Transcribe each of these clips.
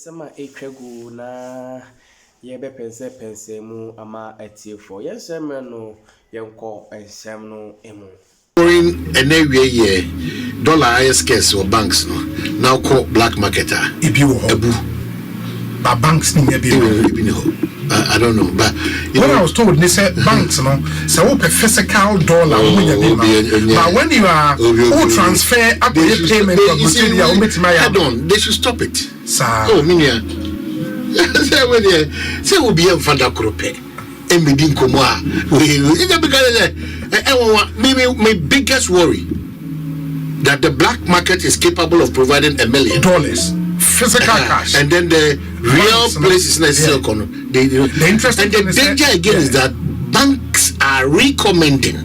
Asama etwagu na yebe pense mu ama atiefo. Yensem no yenko ensem no emu. Foreign and every year dollar is scarce or banks no now call black marketer. Ebu. But banks ni I don't know, but when I was told they said banks no so open physical dollar but when you are transfer up the payment of they should stop it. Sir. Oh minia. Say we be a fanda krope. Emedin komo a. My biggest worry that the black market is capable of providing $1 million physical cash, and then the real places in still the interest and the danger again is that banks are recommending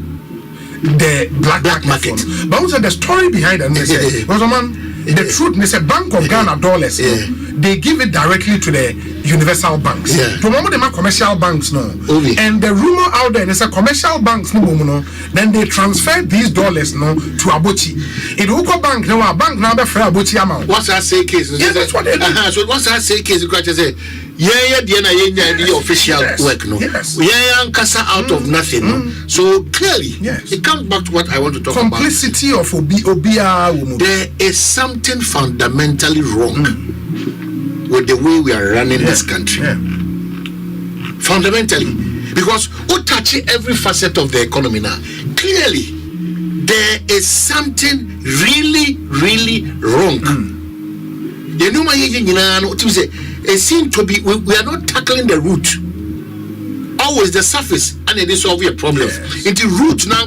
the black market. But also the story behind it, the truth, they say Bank of Ghana dollars, they give it directly to the universal banks. To the commercial banks, no. And the rumor out there, they say commercial banks, no, then they transfer these dollars, no, to Abuchi. In Uko Bank, no, a bank now for Abuchi amount. What's that say case? Yes, that's what they do. So what's that say case? You say, the official work, no. Kasa out of nothing, no. So clearly, it comes back to what I want to talk complicity about. Complicity of Obia. There is something fundamentally wrong with the way we are running this country. Fundamentally, because we touch every facet of the economy now. Clearly, there is something really, really wrong. You know, it seems to be we are not tackling the root. Always the surface, and it is solve your problems. It's the root now,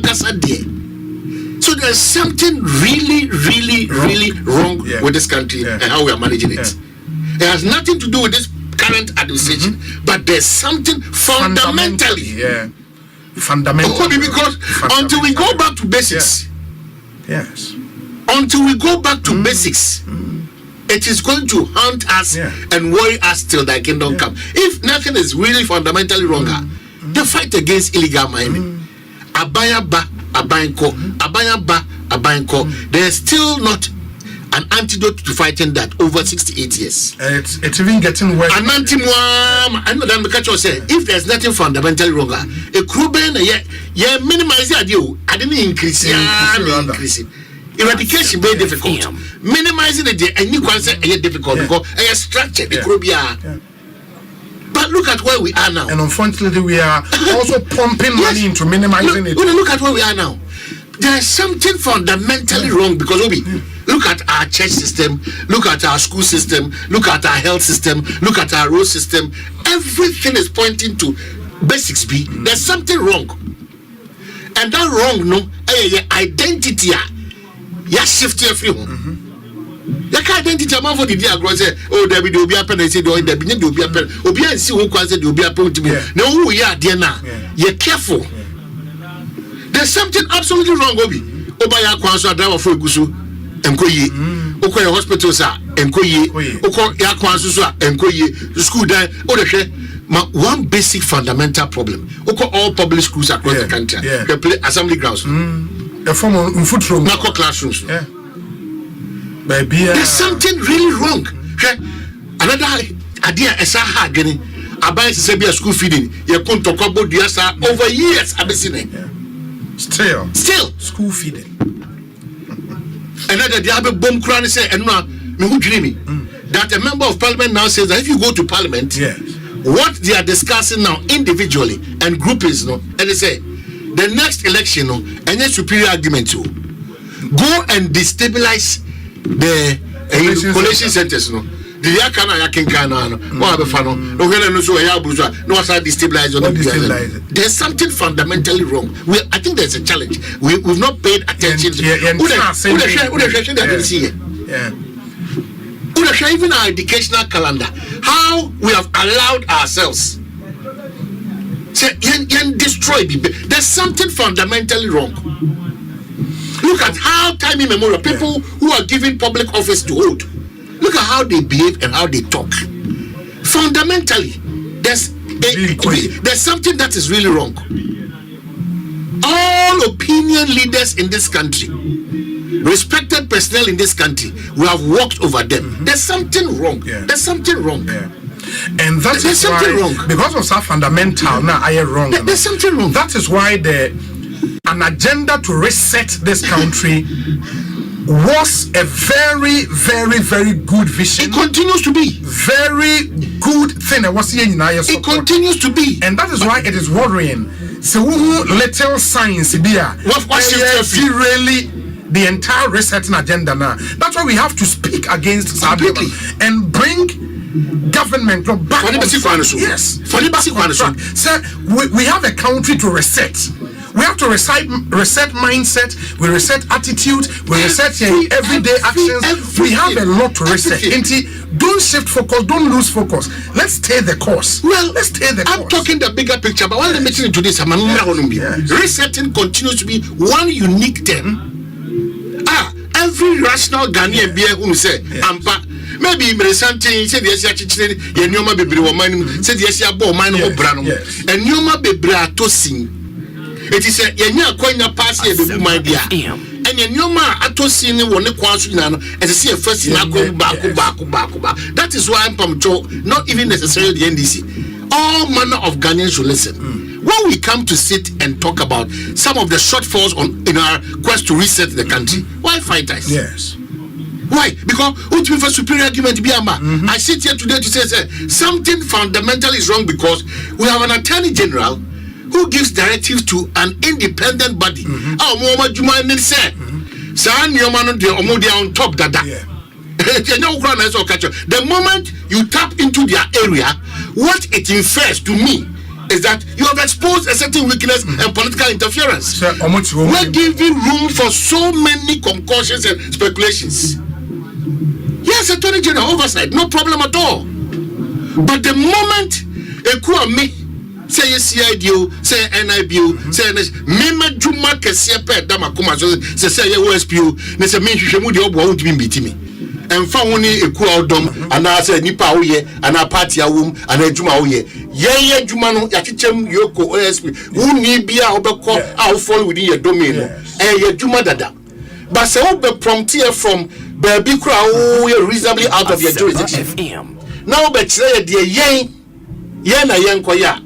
so there's something really, really, really wrong with this country and how we are managing it. It has nothing to do with this current administration, but there's something fundamentally. Fundamentally. Because until we go back to basics, until we go back to basics, it is going to haunt us and worry us till thy kingdom come. If nothing is really fundamentally wrong, the fight against illegal mining, Abayaba, Abayako, there's still not an antidote to fighting that over 68 years. It's even getting worse. I know that because you say if there's nothing fundamentally wrong, a crew band, minimize the idea. I didn't increase it. Eradication very difficult. Minimizing it and you can say difficult because a structure the crew. But look at where we are now. And unfortunately, we are also pumping money into minimizing it. Look at where we are now. There is something fundamentally wrong because look at our church system, look at our school system, look at our health system, look at our road system. Everything is pointing to basics B. There's something wrong. And that wrong, no, identity, shift every home. Like identity, I'm for the diagram say, oh, there will be a pen and say, oh, there will be a pen. Obia and see who can say, there will be a pen to me. No, who we are, dear now. You're careful. There's something absolutely wrong, Obi. Obaya Kwanso, driver for Gusu, and Koye. Okoye hospital, sir, and Koye. Oko Yakwanso, and Koye. The school there, one basic fundamental problem. Oko all public schools across the country. They play assembly grounds. A form of foot room. Not classrooms. There's something really wrong. Another idea is a hard getting. Abai said be a school feeding. You couldn't talk about the answer over years. I've been seeing Still school feeding. Another the other bomb crown say and now me who dreamy that a member of parliament now says that if you go to parliament, what they are discussing now individually and groupings, and they say the next election, and a superior argument to go and destabilize the collation centers, the yakana yakinkana no have fano no hele no so ya buza no was destabilize. There's something fundamentally wrong. I think there's a challenge. We've not paid attention to even our educational calendar, how we have allowed ourselves destroy. There's something fundamentally wrong. Look at how time immemorial people who are given public office to hold. Look at how they behave and how they talk. Fundamentally, there's something that is really wrong. all opinion leaders in this country, respected personnel in this country, we have walked over them. There's something wrong. There's something wrong. And that is why, wrong. Because of some fundamental, now I am wrong. There's something wrong. That is why an agenda to reset this country was a very, very, very good vision. It continues to be. Very good thing. It continues to be. And that is why it is worrying. So little science here. Really the entire resetting agenda now. That's why we have to speak against completely and bring government back on track. Yes. For the basic one. Sir, we have a country to reset. We have to reset mindset, we reset attitude, we reset everyday actions. We have a lot to reset. Don't shift focus, don't lose focus. Let's stay the course. Well, let's stay the course. I'm talking the bigger picture, but when I'm mentioning to this, resetting continues to be one unique term. Every rational Ghanaian being who say, maybe something said yes, Yanyoma Bibri woman said yes, mine and Yoma Bibra Tosin. It is a Yanya Koina pass here, the my dear. And Yanyoma Atosin won the Quansunan as a see a first back. That is why I'm from Joe, not even necessarily the NDC. All manner of Ghanaians should listen. When we come to sit and talk about some of the shortfalls in our quest to reset the country, why fight us? Yes. Why? Because ultimately for superior argument be I sit here today to say something fundamental is wrong because we have an attorney general who gives directives to an independent body. On top that. The moment you tap into their area, what it infers to me is that you have exposed a certain weakness and political interference. We're giving room for so many concussions and speculations. Yes, Attorney General oversight, no problem at all. But the moment a me say CIDO, say NIBO, say Mema Juma Kesiape Damakuma, say OSPO, they say me won't be beating me. And found a cool dom, and I said Nipa Oye, and a party a womb, and a Juma Oye. Ye Jumano, Yakichem Yoko OSP, who need be our call, I'll fall within your domain, and your Juma Dada. But so be prompted from Baby Crow, you're reasonably out of your jurisdiction. Now, but say, dear Yana Yankoya,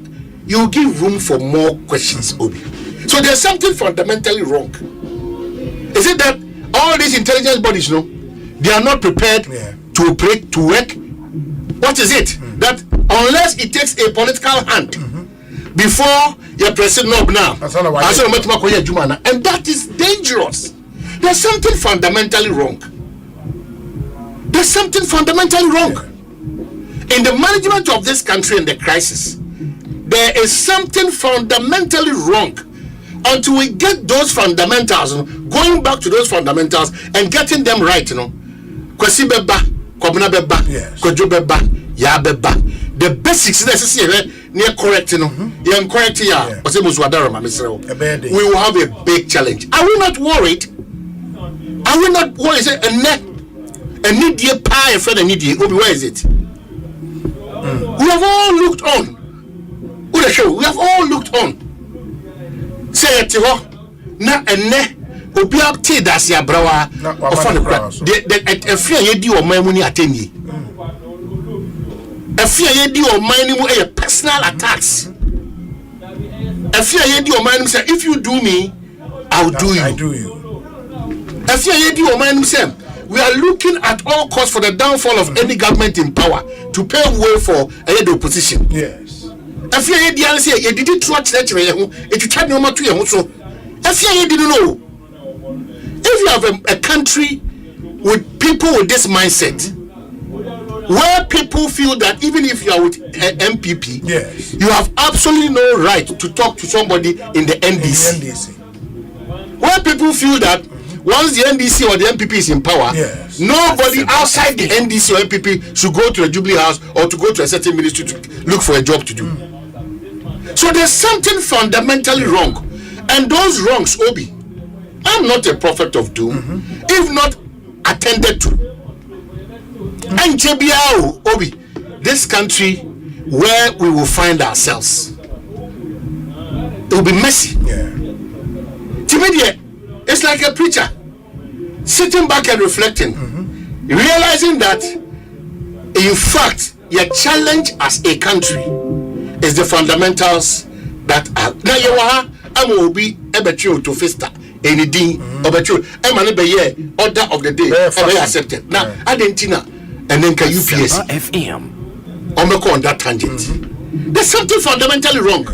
you give room for more questions, Obi. So there's something fundamentally wrong. Is it that all these intelligence bodies, they are not prepared to operate, to work? What is it? That unless it takes a political hand before you're pressing knob now, and that is dangerous. There's something fundamentally wrong. There's something fundamentally wrong. In the management of this country and the crisis, there is something fundamentally wrong. Until we get those fundamentals, going back to those fundamentals and getting them right, Kwesi beba, Kwabuna beba, Kojo beba, Ya beba. The basics necessary near correct, you're correct here. We will have a big challenge. Are we not worried? Are we not worried? Say a need dear pie friend and need where is it? We have all looked on. We have all looked on. Say it na ene obi update that's ya brawa of the fear ye di o man muni ateni. A fear ye di o man mu a personal attacks. A fear ye di o man say if you do me, I'll do you. I do you. A fear ye di o man say we are looking at all costs for the downfall of any government in power to pave way for the opposition. Yes. If you say you didn't trust that it tried no matter so if you didn't know, if you have a country with people with this mindset, where people feel that even if you are with MPP, you have absolutely no right to talk to somebody in the NDC. Where people feel that once the NDC or the MPP is in power, nobody outside the NDC or MPP should go to a Jubilee House or to go to a certain ministry to look for a job to do. So there's something fundamentally wrong. And those wrongs, Obi, I'm not a prophet of doom, if not attended to. And JBL, Obi, this country where we will find ourselves, it will be messy. media, it's like a preacher sitting back and reflecting, realizing that, in fact, your challenge as a country is the fundamentals that are. Now, you are, I will be able to festa anything, but you, I'm an order of the day, I accepted. Now, Argentina, and then can UPS FM on that tangent. There's something fundamentally wrong.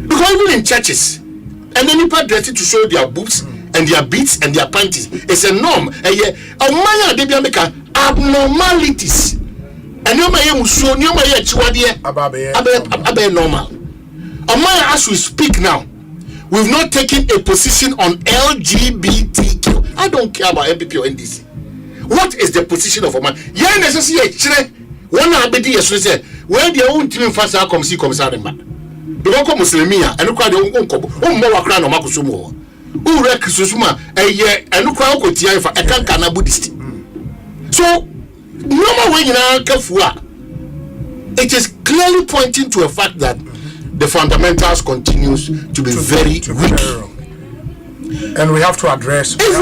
Because even in churches, and then people dressed to show their boobs and their beats and their panties. It's a norm. And yeah, they be make abnormalities. And you may so you may abe normal. As we speak now, we've not taken a position on LGBTQ. I don't care about MPP or NDC. What is the position of a man? Yeah, necessarily. One abedi yesterday where their own team fast come see commissariat. Because come Muslimia and look at the more wakra no makusumo. Who rek susuma a year and look how could tia for a can Buddhist. So no more way in our kafua. It is clearly pointing to a fact that the fundamentals continues to be very weak. And we have to address. If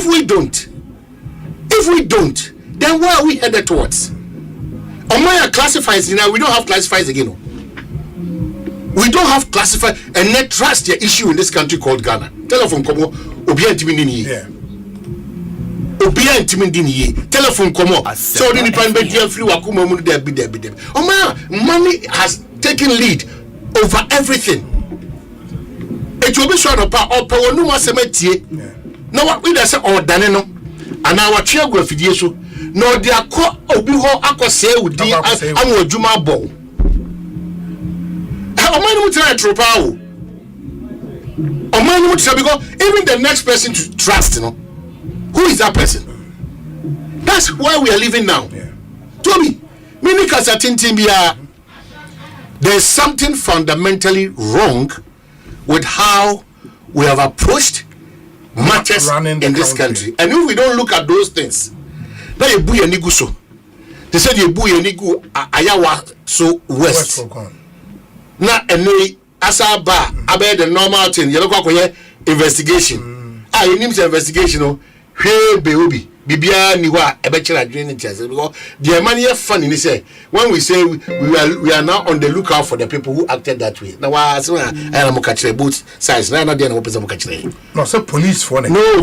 we don't, then where are we headed towards? Omaya classifies, you know, we don't have classifiers again. We don't have classified and net trust the issue in this country called Ghana. Telephone komo obi antimini ye. Obi antimini telephone komo. So the independent free wakuma mu there be. Omaya money has taken lead over everything. It will be sure of power no more cemetery. Now what we say or daneno and our geography so no they are obi ho akose udi am adwuma bo. Because even the next person to trust, you know, who is that person? That's where we are living now. Toby, there's something fundamentally wrong with how we have approached matters in this country. And if we don't look at those things, they said you buy ayawa so west. Na ene asaba abe the normal thing you look at investigation you need to investigation no hwe be obi bibia ni wa ebe kira dwene chance because the money funny ni say when we say we are now on the lookout for the people who acted that way na wa so I am ka kire both sides na dey na wo pese mo ka kire no say police for no